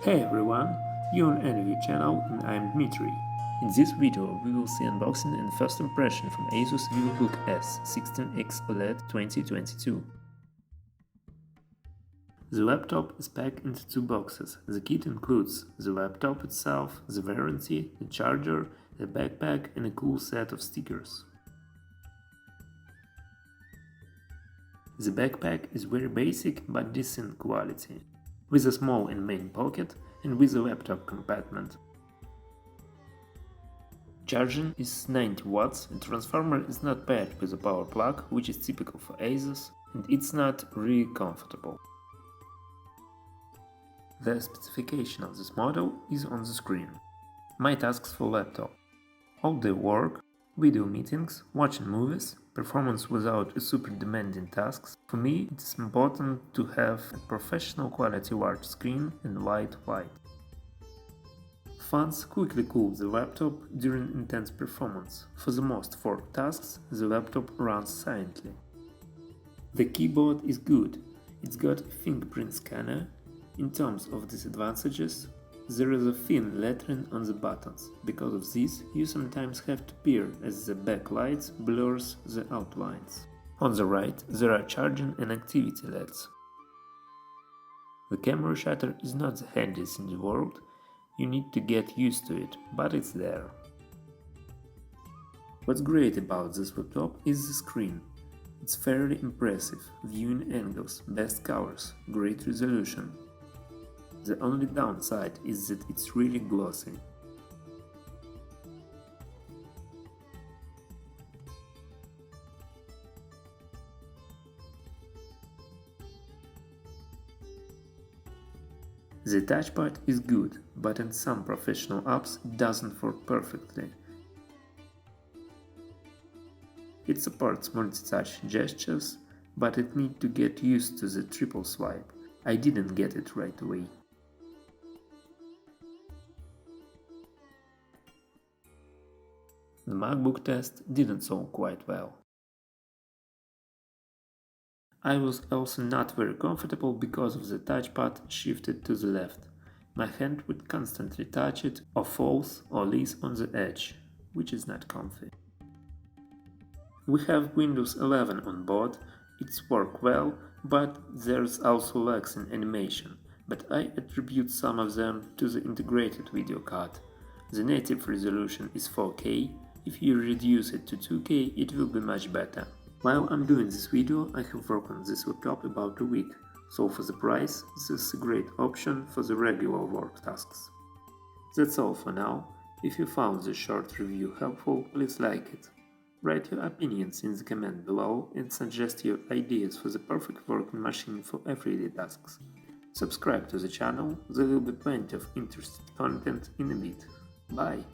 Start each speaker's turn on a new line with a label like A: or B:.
A: Hey everyone, you're on NV channel and I'm Dmitry. In this video we will see unboxing and first impression from ASUS Vivobook S 16X OLED 2022. The laptop is packed into two boxes. The kit includes the laptop itself, the warranty, the charger, a backpack and a cool set of stickers. The backpack is very basic but decent quality, with a small and main pocket and with a laptop compartment. Charging is 90 watts, and transformer is not paired with a power plug, which is typical for ASUS, and it's not really comfortable. The specification of this model is on the screen. My tasks for laptop: all-day work, video meetings, watching movies, performance without a super demanding tasks. For me, it is important to have a professional quality large screen and white. Fans quickly cool the laptop during intense performance. For the most for tasks, the laptop runs silently. The keyboard is good. It's got a fingerprint scanner. In terms of disadvantages, there is a thin lettering on the buttons. Because of this, you sometimes have to peer as the backlight blurs the outlines. On the right, there are charging and activity LEDs. The camera shutter is not the handiest in the world. You need to get used to it, but it's there. What's great about this laptop is the screen. It's fairly impressive, viewing angles, best colors, great resolution. The only downside is that it's really glossy. The touchpad is good, but in some professional apps it doesn't work perfectly. It supports multi-touch gestures, but it needs to get used to the triple swipe. I didn't get it right away. The MacBook test didn't go quite well. I was also not very comfortable because of the touchpad shifted to the left. My hand would constantly touch it, or falls or lays on the edge, which is not comfy. We have Windows 11 on board. It's works well, but there's also lags in animation, but I attribute some of them to the integrated video card. The native resolution is 4K. If you reduce it to 2K, it will be much better. While I'm doing this video, I have worked on this laptop about a week, so for the price, this is a great option for the regular work tasks. That's all for now. If you found this short review helpful, please like it. Write your opinions in the comment below and suggest your ideas for the perfect working machine for everyday tasks. Subscribe to the channel, there will be plenty of interesting content in a bit. Bye!